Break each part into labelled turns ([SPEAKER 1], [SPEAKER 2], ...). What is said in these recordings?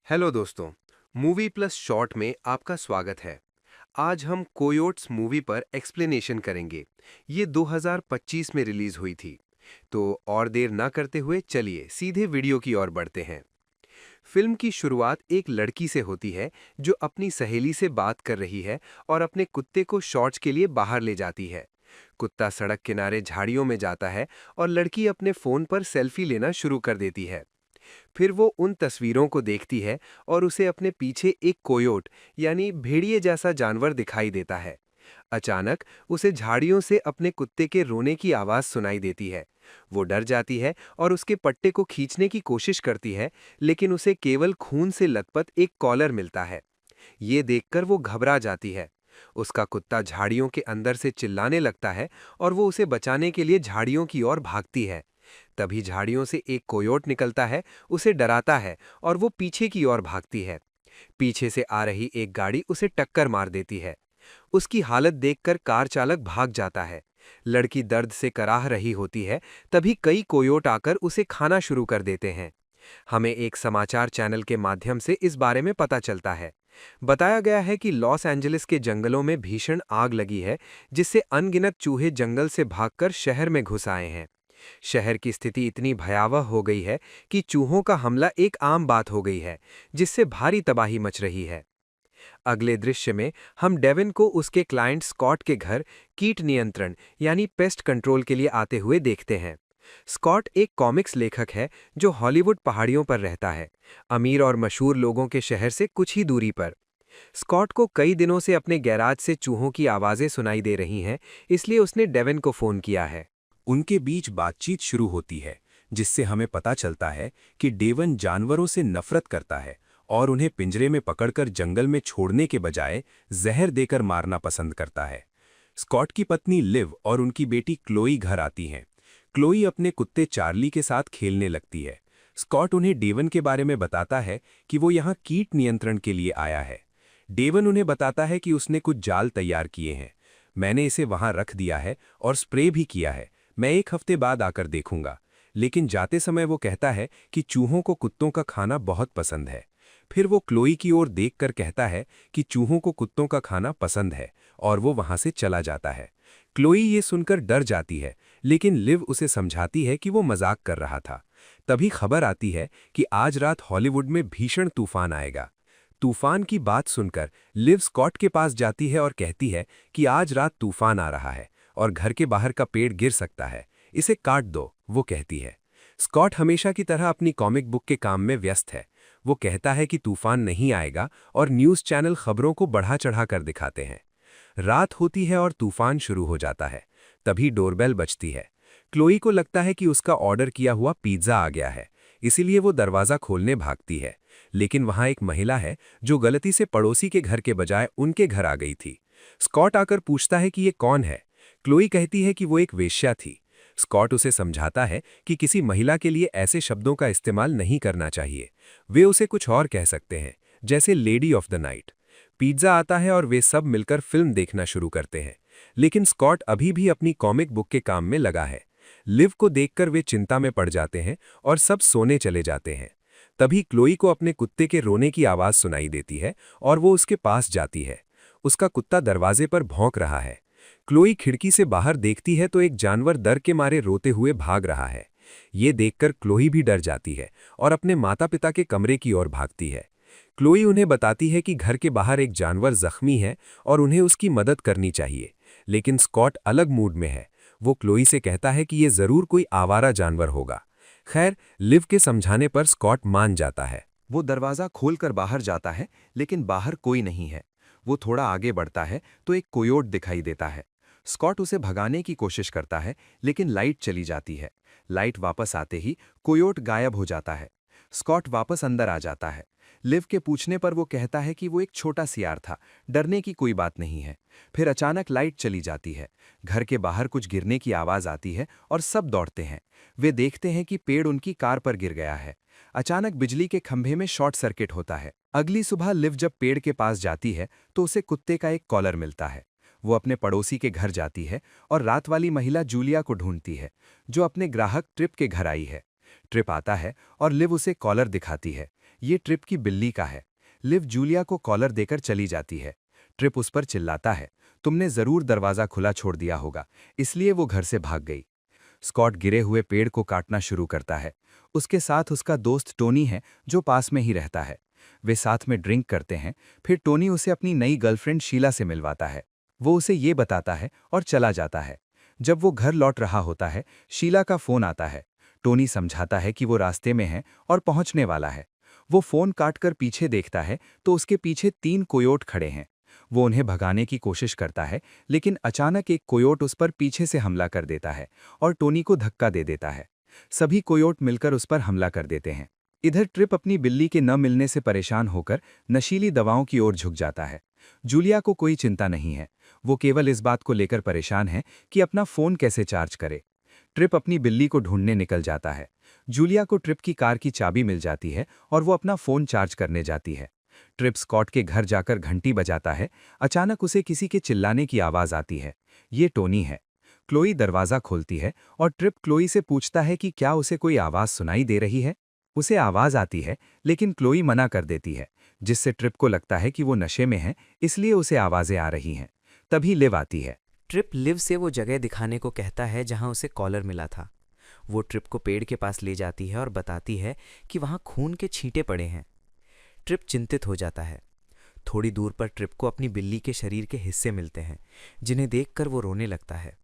[SPEAKER 1] Hello दोस्तों। Movie plus short में आपका स्वागत है। आज हम कोयोट्स मूवी पर एक्सप्लेनेशन करेंगे। ये 2025 में रिलीज हुई थी। तो और देर ना करते हुए चलिए सीधे वीडियो की ओर बढ़ते हैं। फिल्म की शुरुआत एक लड़की से होती है जो अपनी सहेली से बात कर रही है और अपने कुत्ते को शॉर्ट्स के लिए बाहर ले जाती है। कुत्ता सड़क किनारे झाड़ियों में जाता है और लड़की अपने फोन पर सेल्फी लेना शुरू कर देती है। फिर वो उन तस्वीरों को देखती है और उसे अपने पीछे एक कोयोट यानी भेड़िए जैसा जानवर दिखाई देता है। अचानक उसे झाड़ियों से अपने कुत्ते के रोने की आवाज सुनाई देती है। वो डर जाती है और उसके पट्टे को खींचने की कोशिश करती है, लेकिन उसे केवल खून से लथपथ एक कॉलर मिलता है। ये देखकर वो घबरा जाती है। उसका कुत्ता झाड़ियों के अंदर से चिल्लाने लगता है और वो उसे बचाने के लिए झाड़ियों की ओर भागती है। तभी झाड़ियों से एक कोयोट निकलता है, उसे डराता है और वो पीछे की ओर भागती है। पीछे से आ रही एक गाड़ी उसे टक्कर मार देती है। उसकी हालत देखकर कार चालक भाग जाता है। लड़की दर्द से कराह रही होती है। तभी कई कोयोट आकर उसे खाना शुरू कर देते हैं। हमें एक समाचार चैनल के माध्यम से इस बारे में पता चलता है। बताया गया है कि लॉस एंजलिस के जंगलों में भीषण आग लगी है, जिससे अनगिनत चूहे जंगल से भागकर शहर में घुस आए हैं। शहर की स्थिति इतनी भयावह हो गई है कि चूहों का हमला एक आम बात हो गई है, जिससे भारी तबाही मच रही है। अगले दृश्य में हम डेविन को उसके क्लाइंट स्कॉट के घर कीट नियंत्रण यानी पेस्ट कंट्रोल के लिए आते हुए देखते हैं। स्कॉट एक कॉमिक्स लेखक है जो हॉलीवुड पहाड़ियों पर रहता है, अमीर और मशहूर लोगों के शहर से कुछ ही दूरी पर। स्कॉट को कई दिनों से अपने गैराज से चूहों की आवाजें सुनाई दे रही हैं, इसलिए उसने डेविन को फोन किया है।
[SPEAKER 2] उनके बीच बातचीत शुरू होती है, जिससे हमें पता चलता है कि डेवन जानवरों से नफरत करता है और उन्हें पिंजरे में पकड़कर जंगल में छोड़ने के बजाय जहर देकर मारना पसंद करता है। स्कॉट की पत्नी लिव और उनकी बेटी क्लोई घर आती हैं। क्लोई अपने कुत्ते चार्ली के साथ खेलने लगती है। स्कॉट उन्हें डेवन के बारे में बताता है कि वो यहाँ कीट नियंत्रण के लिए आया है। डेवन उन्हें बताता है कि उसने कुछ जाल तैयार किए हैं। मैंने इसे वहां रख दिया है और स्प्रे भी किया है। मैं एक हफ्ते बाद आकर देखूंगा। लेकिन जाते समय वो कहता है कि चूहों को कुत्तों का खाना बहुत पसंद है। फिर वो क्लोई की ओर देखकर कहता है कि चूहों को कुत्तों का खाना पसंद है और वो वहां से चला जाता है। क्लोई ये सुनकर डर जाती है, लेकिन लिव उसे समझाती है कि वो मजाक कर रहा था। तभी खबर आती है कि आज रात हॉलीवुड में भीषण तूफान आएगा। तूफान की बात सुनकर लिव स्कॉट के पास जाती है और कहती है कि आज रात तूफान आ रहा है और घर के बाहर का पेड़ गिर सकता है, इसे काट दो, वो कहती है। स्कॉट हमेशा की तरह अपनी कॉमिक बुक के काम में व्यस्त है। वो कहता है कि तूफान नहीं आएगा और न्यूज़ चैनल खबरों को बढ़ा चढ़ा कर दिखाते हैं। रात होती है और तूफान शुरू हो जाता है। तभी डोरबेल बजती है। क्लोई को लगता है कि उसका ऑर्डर किया हुआ पिज्ज़ा आ गया है, इसीलिए वो दरवाज़ा खोलने भागती है। लेकिन वहाँ एक महिला है जो गलती से पड़ोसी के घर के बजाय उनके घर आ गई थी। स्कॉट आकर पूछता है कि ये कौन है। क्लोई कहती है कि वो एक वेश्या थी। स्कॉट उसे समझाता है कि किसी महिला के लिए ऐसे शब्दों का इस्तेमाल नहीं करना चाहिए। वे उसे कुछ और कह सकते हैं, जैसे lady of the night. Pizza आता है और वे सब मिलकर फिल्म देखना शुरू करते हैं। लेकिन स्कॉट अभी भी अपनी कॉमिक बुक के काम में लगा है। लिव को देखकर वे चिंता में पड़ जाते हैं और सब सोने चले जाते हैं। तभी क्लोई को अपने कुत्ते के रोने की आवाज़ सुनाई देती है और वो उसके पास जाती है। उसका कुत्ता दरवाजे पर भौंक रहा है। क्लोई खिड़की से बाहर देखती है तो एक जानवर डर के मारे रोते हुए भाग रहा है। ये देखकर क्लोई भी डर जाती है और अपने माता पिता के कमरे की ओर भागती है। क्लोई उन्हें बताती है कि घर के बाहर एक जानवर जख्मी है और उन्हें उसकी मदद करनी चाहिए। लेकिन स्कॉट अलग मूड में है। वो क्लोई से कहता है कि ये जरूर कोई आवारा जानवर होगा। खैर, लिव के समझाने पर स्कॉट मान जाता है।
[SPEAKER 3] वो दरवाज़ा खोलकर बाहर जाता है, लेकिन बाहर कोई नहीं है। वो थोड़ा आगे बढ़ता है तो एक कोयोट दिखाई देता है। स्कॉट उसे भगाने की कोशिश करता है, लेकिन लाइट चली जाती है। लाइट वापस आते ही कोयोट गायब हो जाता है। स्कॉट वापस अंदर आ जाता है। लिव के पूछने पर वो कहता है कि वो एक छोटा सियार था, डरने की कोई बात नहीं है। फिर अचानक लाइट चली जाती है। घर के बाहर कुछ गिरने की आवाज़ आती है और सब दौड़ते हैं। वे देखते हैं कि पेड़ उनकी कार पर गिर गया है। अचानक बिजली के खंभे में शॉर्ट सर्किट होता है। अगली सुबह लिव जब पेड़ के पास जाती है तो उसे कुत्ते का एक कॉलर मिलता है। वो अपने पड़ोसी के घर जाती है और रात वाली महिला जूलिया को ढूंढती है, जो अपने ग्राहक ट्रिप के घर आई है। ट्रिप आता है और लिव उसे कॉलर दिखाती है। ये ट्रिप की बिल्ली का है। लिव जूलिया को कॉलर देकर चली जाती है। ट्रिप उस पर चिल्लाता है, तुमने जरूर दरवाजा खुला छोड़ दिया होगा, इसलिए वो घर से भाग गई। स्कॉट गिरे हुए पेड़ को काटना शुरू करता है। उसके साथ उसका दोस्त टोनी है जो पास में ही रहता है। वे साथ में ड्रिंक करते हैं। फिर टोनी उसे अपनी नई गर्लफ्रेंड शीला से मिलवाता है। वो उसे ये बताता है और चला जाता है। जब वो घर लौट रहा होता है, शीला का फोन आता है। टोनी समझाता है कि वो रास्ते में है और पहुंचने वाला है। वो फोन काटकर पीछे देखता है तो उसके पीछे 3 कोयोट खड़े हैं। वो उन्हें भगाने की कोशिश करता है, लेकिन अचानक एक कोयोट उस पर पीछे से हमला कर देता है और टोनी को धक्का दे देता है। सभी कोयोट मिलकर उस पर हमला कर देते हैं। इधर ट्रिप अपनी बिल्ली के न मिलने से परेशान होकर नशीली दवाओं की ओर झुक जाता है। जूलिया को कोई चिंता नहीं है। वो केवल इस बात को लेकर परेशान है कि अपना फोन कैसे चार्ज करे। ट्रिप अपनी बिल्ली को ढूंढने निकल जाता है। जूलिया को ट्रिप की कार की चाबी मिल जाती है और वो अपना फोन चार्ज करने जाती है। ट्रिप स्कॉट के घर जाकर घंटी बजाता है। अचानक उसे किसी के चिल्लाने की आवाज आती है। ये टोनी है। क्लोई दरवाजा खोलती है और ट्रिप क्लोई से पूछता है कि क्या उसे कोई आवाज सुनाई दे रही है। उसे आवाज आती है, लेकिन क्लोई मना कर देती है, जिससे ट्रिप को लगता है कि वो नशे में है, इसलिए उसे आवाजें आ रही हैं। तभी लिव आती है।
[SPEAKER 4] ट्रिप लिव से वो जगह दिखाने को कहता है जहां उसे कॉलर मिला था। वो ट्रिप को पेड़ के पास ले जाती है और बताती है कि वहां खून के छींटे पड़े हैं। ट्रिप चिंतित हो जाता है। थोड़ी दूर पर ट्रिप को अपनी बिल्ली के शरीर के हिस्से मिलते हैं, जिन्हें देखकर वो रोने लगता है।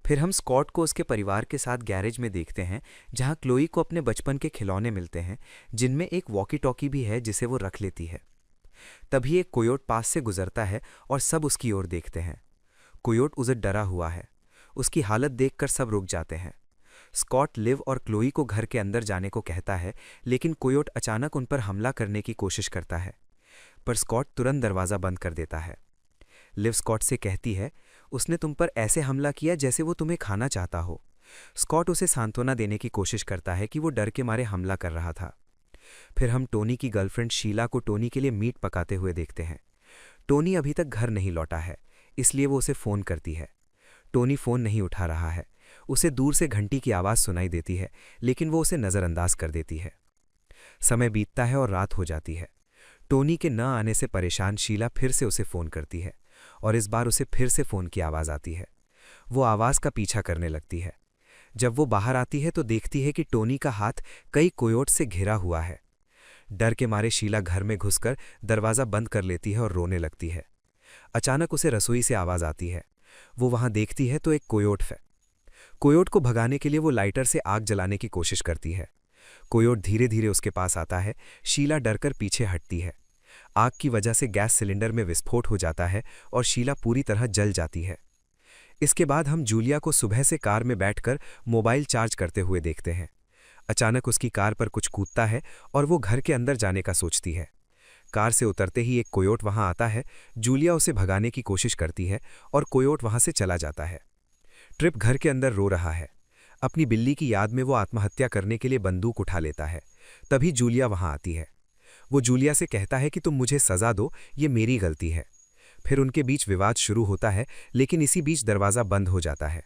[SPEAKER 4] फिर हम स्कॉट को उसके परिवार के साथ गैरेज में देखते हैं, जहां क्लोई को अपने बचपन के खिलौने मिलते हैं, जिनमें एक वॉकी टॉकी भी है जिसे वो रख लेती है। तभी एक कोयोट पास से गुजरता है और सब उसकी ओर देखते हैं। कोयोट उसे डरा हुआ है। उसकी हालत देखकर सब रुक जाते हैं। स्कॉट लिव और क्लोई को घर के अंदर जाने को कहता है, लेकिन कोयोट अचानक उन पर हमला करने की कोशिश करता है, पर स्कॉट तुरंत दरवाज़ा बंद कर देता है। लिव स्कॉट से कहती है, उसने तुम पर ऐसे हमला किया जैसे वो तुम्हें खाना चाहता हो। स्कॉट उसे सांत्वना देने की कोशिश करता है कि वो डर के मारे हमला कर रहा था। फिर हम टोनी की गर्लफ्रेंड शीला को टोनी के लिए मीट पकाते हुए देखते हैं। टोनी अभी तक घर नहीं लौटा है, इसलिए वो उसे फ़ोन करती है। टोनी फ़ोन नहीं उठा रहा है। उसे दूर से घंटी की आवाज़ सुनाई देती है, लेकिन वो उसे नज़रअंदाज कर देती है। समय बीतता है और रात हो जाती है। टोनी के न आने से परेशान शीला फिर से उसे फ़ोन करती है और इस बार उसे फिर से फ़ोन की आवाज़ आती है। वो आवाज़ का पीछा करने लगती है। जब वो बाहर आती है तो देखती है कि टोनी का हाथ कई कोयोट से घिरा हुआ है। डर के मारे शीला घर में घुसकर दरवाज़ा बंद कर लेती है और रोने लगती है। अचानक उसे रसोई से आवाज़ आती है। वो वहाँ देखती है तो एक कोयोट है। कोयोट को भगाने के लिए वो लाइटर से आग जलाने की कोशिश करती है। कोयोट धीरे धीरे उसके पास आता है। शीला डरकर पीछे हटती है। आग की वजह से गैस सिलेंडर में विस्फोट हो जाता है और शीला पूरी तरह जल जाती है। इसके बाद हम जूलिया को सुबह से कार में बैठकर मोबाइल चार्ज करते हुए देखते हैं। अचानक उसकी कार पर कुछ कूदता है और वो घर के अंदर जाने का सोचती है। कार से उतरते ही एक कोयोट वहां आता है। जूलिया उसे भगाने की कोशिश करती है और कोयोट वहां से चला जाता है। ट्रिप घर के अंदर रो रहा है। अपनी बिल्ली की याद में वो आत्महत्या करने के लिए बंदूक उठा लेता है। तभी जूलिया वहां आती है। वो जूलिया से कहता है कि तुम मुझे सज़ा दो, ये मेरी गलती है। फिर उनके बीच विवाद शुरू होता है, लेकिन इसी बीच दरवाज़ा बंद हो जाता है।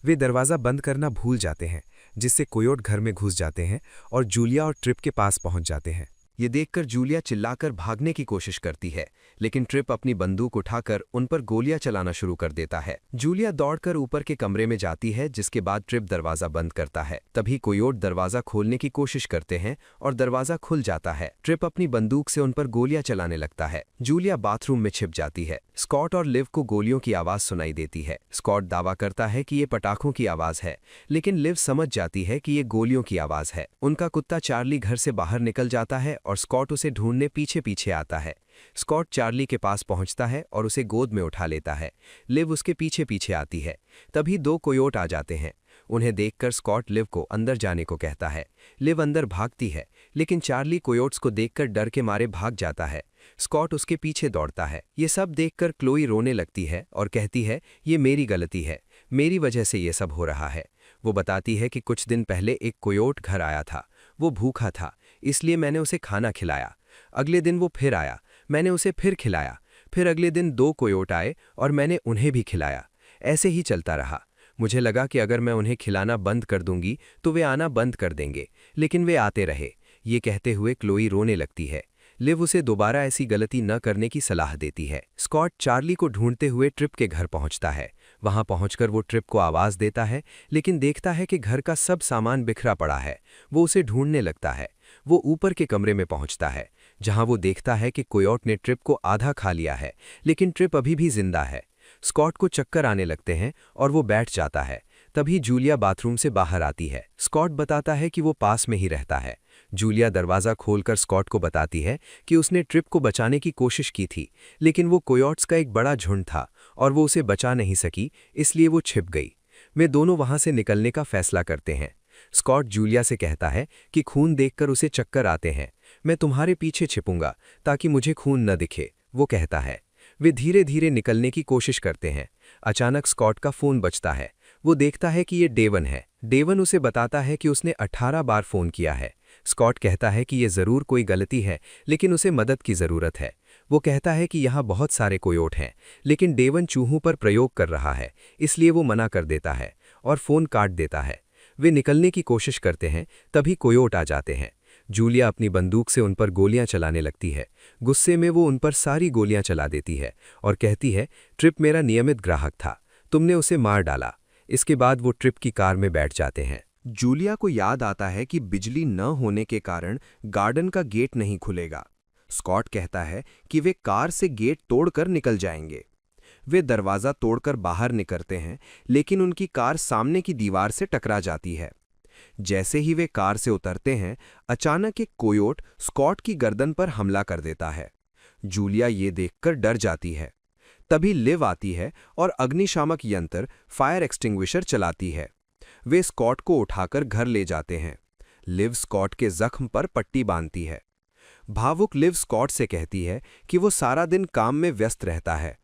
[SPEAKER 4] वे दरवाज़ा बंद करना भूल जाते हैं, जिससे कोयोट घर में घुस जाते हैं और जूलिया और ट्रिप के पास पहुंच जाते हैं।
[SPEAKER 1] ये देखकर जूलिया चिल्लाकर भागने की कोशिश करती है, लेकिन ट्रिप अपनी बंदूक उठाकर उन पर गोलियां चलाना शुरू कर देता है। जूलिया दौड़कर ऊपर के कमरे में जाती है, जिसके बाद ट्रिप दरवाजा बंद करता है। तभी कोयोट दरवाजा खोलने की कोशिश करते हैं और दरवाजा खुल जाता है। ट्रिप अपनी बंदूक से उन पर गोलियां चलाने लगता है। जूलिया बाथरूम में छिप जाती है। स्कॉट और लिव को गोलियों की आवाज सुनाई देती है। स्कॉट दावा करता है कि ये पटाखों की आवाज है, लेकिन लिव समझ जाती है कि ये गोलियों की आवाज है। उनका कुत्ता चार्ली घर से बाहर निकल जाता है और स्कॉट उसे ढूंढने पीछे पीछे आता है। स्कॉट चार्ली के पास पहुंचता है और उसे गोद में उठा लेता है। लिव उसके पीछे पीछे आती है। तभी 2 कोयोट आ जाते हैं। उन्हें देखकर स्कॉट लिव को अंदर जाने को कहता है। लिव अंदर भागती है, लेकिन चार्ली कोयोट्स को देखकर डर के मारे भाग जाता है। स्कॉट उसके पीछे दौड़ता है। ये सब देखकर क्लोई रोने लगती है और कहती है, ये मेरी गलती है, मेरी वजह से ये सब हो रहा है। वो बताती है कि कुछ दिन पहले एक कोयोट घर आया था। वो भूखा था, इसलिए मैंने उसे खाना खिलाया। अगले दिन वो फिर आया, मैंने उसे फिर खिलाया। फिर अगले दिन 2 कोयोट आए और मैंने उन्हें भी खिलाया। ऐसे ही चलता रहा। मुझे लगा कि अगर मैं उन्हें खिलाना बंद कर दूंगी तो वे आना बंद कर देंगे, लेकिन वे आते रहे। ये कहते हुए क्लोई रोने लगती है। लिव उसे दोबारा ऐसी गलती न करने की सलाह देती है। स्कॉट चार्ली को ढूंढते हुए ट्रिप के घर पहुंचता है। वहां पहुंचकर वो ट्रिप को आवाज देता है, लेकिन देखता है कि घर का सब सामान बिखरा पड़ा है। वो उसे ढूंढने लगता है। वो ऊपर के कमरे में पहुंचता है, जहां वो देखता है कि कोयोट ने ट्रिप को आधा खा लिया है, लेकिन ट्रिप अभी भी जिंदा है। स्कॉट को चक्कर आने लगते हैं और वो बैठ जाता है। तभी जूलिया बाथरूम से बाहर आती है। स्कॉट बताता है कि वो पास में ही रहता है। जूलिया दरवाज़ा खोलकर स्कॉट को बताती है कि उसने ट्रिप को बचाने की कोशिश की थी, लेकिन वो कोयोट्स का एक बड़ा झुंड था और वो उसे बचा नहीं सकी, इसलिए वो छिप गई। वे दोनों वहां से निकलने का फैसला करते हैं। स्कॉट जूलिया से कहता है कि खून देखकर उसे चक्कर आते हैं। मैं तुम्हारे पीछे छिपूंगा ताकि मुझे खून न दिखे, वो कहता है। वे धीरे धीरे निकलने की कोशिश करते हैं। अचानक स्कॉट का फ़ोन बजता है। वो देखता है कि ये डेवन है। डेवन उसे बताता है कि उसने 18 बार फ़ोन किया है। स्कॉट कहता है कि ये ज़रूर कोई गलती है, लेकिन उसे मदद की ज़रूरत है। वो कहता है कि यहाँ बहुत सारे कोयोट हैं, लेकिन डेवन चूहों पर प्रयोग कर रहा है, इसलिए वो मना कर देता है और फ़ोन काट देता है। वे निकलने की कोशिश करते हैं, तभी कोयोट आ जाते हैं। जूलिया अपनी बंदूक से उन पर गोलियां चलाने लगती है। गुस्से में वो उन पर सारी गोलियां चला देती है और कहती है, ट्रिप मेरा नियमित ग्राहक था, तुमने उसे मार डाला। इसके बाद वो ट्रिप की कार में बैठ जाते हैं।
[SPEAKER 3] जूलिया को याद आता है कि बिजली न होने के कारण गार्डन का गेट नहीं खुलेगा। स्कॉट कहता है कि वे कार से गेट तोड़कर निकल जाएंगे। वे दरवाज़ा तोड़कर बाहर निकलते हैं, लेकिन उनकी कार सामने की दीवार से टकरा जाती है। जैसे ही वे कार से उतरते हैं, अचानक एक कोयोट स्कॉट की गर्दन पर हमला कर देता है। जूलिया ये देखकर डर जाती है। तभी लिव आती है और अग्निशामक यंत्र फायर एक्सटिंग्विशर चलाती है। वे स्कॉट को उठाकर घर ले जाते हैं। लिव स्कॉट के जख्म पर पट्टी बांधती है। भावुक लिव स्कॉट से कहती है कि वो सारा दिन काम में व्यस्त रहता है।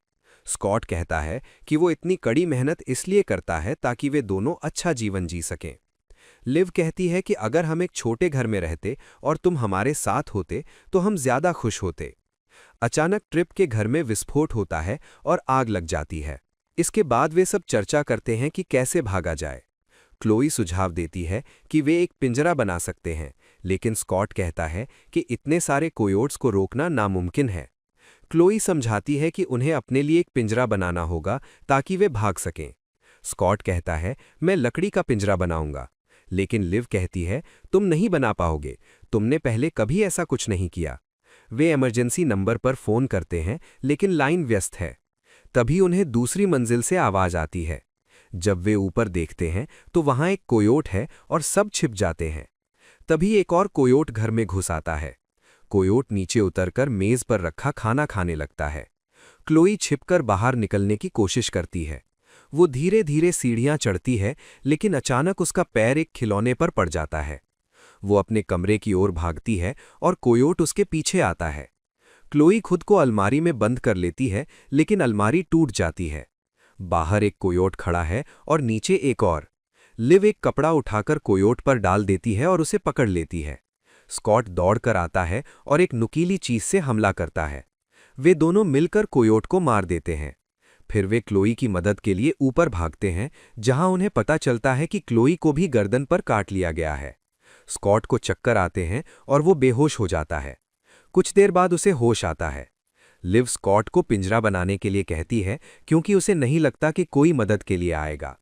[SPEAKER 3] स्कॉट कहता है कि वो इतनी कड़ी मेहनत इसलिए करता है ताकि वे दोनों अच्छा जीवन जी सकें। लिव कहती है कि अगर हम एक छोटे घर में रहते और तुम हमारे साथ होते तो हम ज्यादा खुश होते। अचानक ट्रिप के घर में विस्फोट होता है और आग लग जाती है। इसके बाद वे सब चर्चा करते हैं कि कैसे भागा जाए। क्लोई सुझाव देती है कि वे एक पिंजरा बना सकते हैं, लेकिन स्कॉट कहता है कि इतने सारे कोयोट्स को रोकना नामुमकिन है। क्लोई समझाती है कि उन्हें अपने लिए एक पिंजरा बनाना होगा ताकि वे भाग सकें। स्कॉट कहता है, मैं लकड़ी का पिंजरा बनाऊंगा, लेकिन लिव कहती है, तुम नहीं बना पाओगे, तुमने पहले कभी ऐसा कुछ नहीं किया। वे इमरजेंसी नंबर पर फ़ोन करते हैं, लेकिन लाइन व्यस्त है। तभी उन्हें दूसरी मंजिल से आवाज़ आती है। जब वे ऊपर देखते हैं तो वहां एक कोयोट है और सब छिप जाते हैं। तभी एक और कोयोट घर में घुस आता है। कोयोट नीचे उतरकर मेज पर रखा खाना खाने लगता है। क्लोई छिपकर बाहर निकलने की कोशिश करती है। वो धीरे धीरे सीढ़ियां चढ़ती है, लेकिन अचानक उसका पैर एक खिलौने पर पड़ जाता है। वो अपने कमरे की ओर भागती है और कोयोट उसके पीछे आता है। क्लोई खुद को अलमारी में बंद कर लेती है, लेकिन अलमारी टूट जाती है। बाहर एक कोयोट खड़ा है और नीचे एक और। लिव एक कपड़ा उठाकर कोयोट पर डाल देती है और उसे पकड़ लेती है। स्कॉट दौड़कर आता है और एक नुकीली चीज से हमला करता है। वे दोनों मिलकर कोयोट को मार देते हैं। फिर वे क्लोई की मदद के लिए ऊपर भागते हैं, जहां उन्हें पता चलता है कि क्लोई को भी गर्दन पर काट लिया गया है। स्कॉट को चक्कर आते हैं और वो बेहोश हो जाता है। कुछ देर बाद उसे होश आता है। लिव स्कॉट को पिंजरा बनाने के लिए कहती है, क्योंकि उसे नहीं लगता कि कोई मदद के लिए आएगा।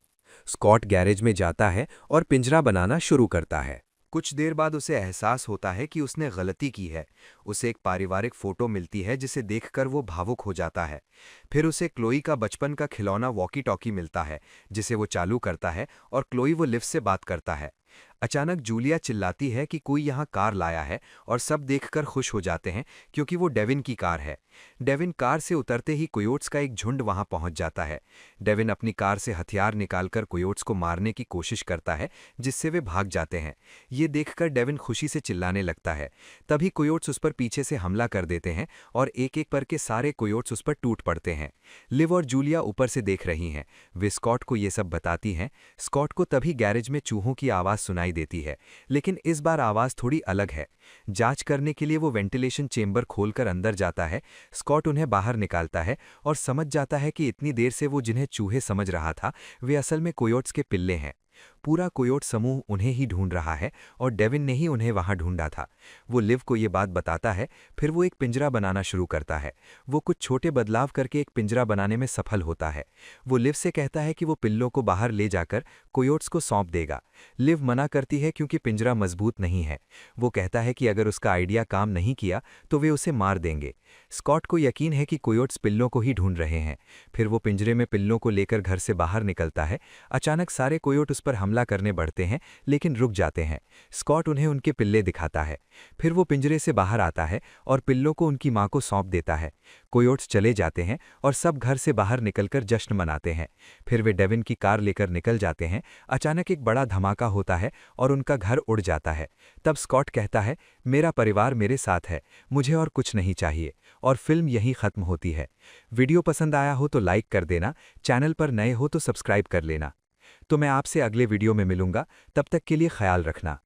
[SPEAKER 3] स्कॉट गैरेज में जाता है और पिंजरा बनाना शुरू करता है। कुछ देर बाद उसे एहसास होता है कि उसने गलती की है। उसे एक पारिवारिक फोटो मिलती है, जिसे देखकर वो भावुक हो जाता है। फिर उसे क्लोई का बचपन का खिलौना वॉकी टॉकी मिलता है, जिसे वो चालू करता है और क्लोई वो लिफ्ट से बात करता है। अचानक जूलिया चिल्लाती है कि कोई यहाँ कार लाया है और सब देखकर खुश हो जाते हैं, क्योंकि वो डेविन की कार है। डेविन कार से उतरते ही कोयोट्स का एक झुंड वहां पहुंच जाता है। डेविन अपनी कार से हथियार निकालकर कोयोट्स को मारने की कोशिश करता है, जिससे वे भाग जाते हैं। ये देखकर डेविन खुशी से चिल्लाने लगता है। तभी कोयोट्स उस पर पीछे से हमला कर देते हैं और एक एक करके सारे कोयोट्स उस पर टूट पड़ते हैं। लिव और जूलिया ऊपर से देख रही हैं। वे स्कॉट को ये सब बताती हैं। स्कॉट को तभी गैरेज में चूहों की आवाज़ सुनाई देती है, लेकिन इस बार आवाज़ थोड़ी अलग है। जांच करने के लिए वो वेंटिलेशन चेंबर खोलकर अंदर जाता है। स्कॉट उन्हें बाहर निकालता है और समझ जाता है कि इतनी देर से वो जिन्हें चूहे समझ रहा था, वे असल में कोयोट्स के पिल्ले हैं। पूरा कोयोट समूह उन्हें ही ढूंढ रहा है और डेविन ने ही उन्हें वहां ढूंढा था। वो लिव को ये बात बताता है, फिर वो एक पिंजरा बनाना शुरू करता है। वो कुछ छोटे बदलाव करके एक पिंजरा बनाने में सफल होता है। वो लिव से कहता है कि वो पिल्लों को बाहर ले जाकर कोयोट्स को सौंप देगा। लिव मना करती है क्योंकि पिंजरा मजबूत नहीं है। वो कहता है कि अगर उसका आइडिया काम नहीं किया तो वे उसे मार देंगे। स्कॉट को यकीन है कि कोयोट्स पिल्लों को ही ढूंढ रहे हैं। फिर वो पिंजरे में पिल्लों को लेकर घर से बाहर निकलता है। अचानक सारे कोयोट उस पर हमला करने बढ़ते हैं, लेकिन रुक जाते हैं। स्कॉट उन्हें उनके पिल्ले दिखाता है। फिर वो पिंजरे से बाहर आता है और पिल्लों को उनकी मां को सौंप देता है। कोयोट्स चले जाते हैं और सब घर से बाहर निकलकर जश्न मनाते हैं। फिर वे डेविन की कार लेकर निकल जाते हैं। अचानक एक बड़ा धमाका होता है और उनका घर उड़ जाता है। तब स्कॉट कहता है, मेरा परिवार मेरे साथ है, मुझे और कुछ नहीं चाहिए। और फिल्म यहीं खत्म होती है। वीडियो पसंद आया हो तो लाइक कर देना, चैनल पर नए हो तो सब्सक्राइब कर लेना। तो मैं आपसे अगले वीडियो में मिलूंगा, तब तक के लिए ख्याल रखना।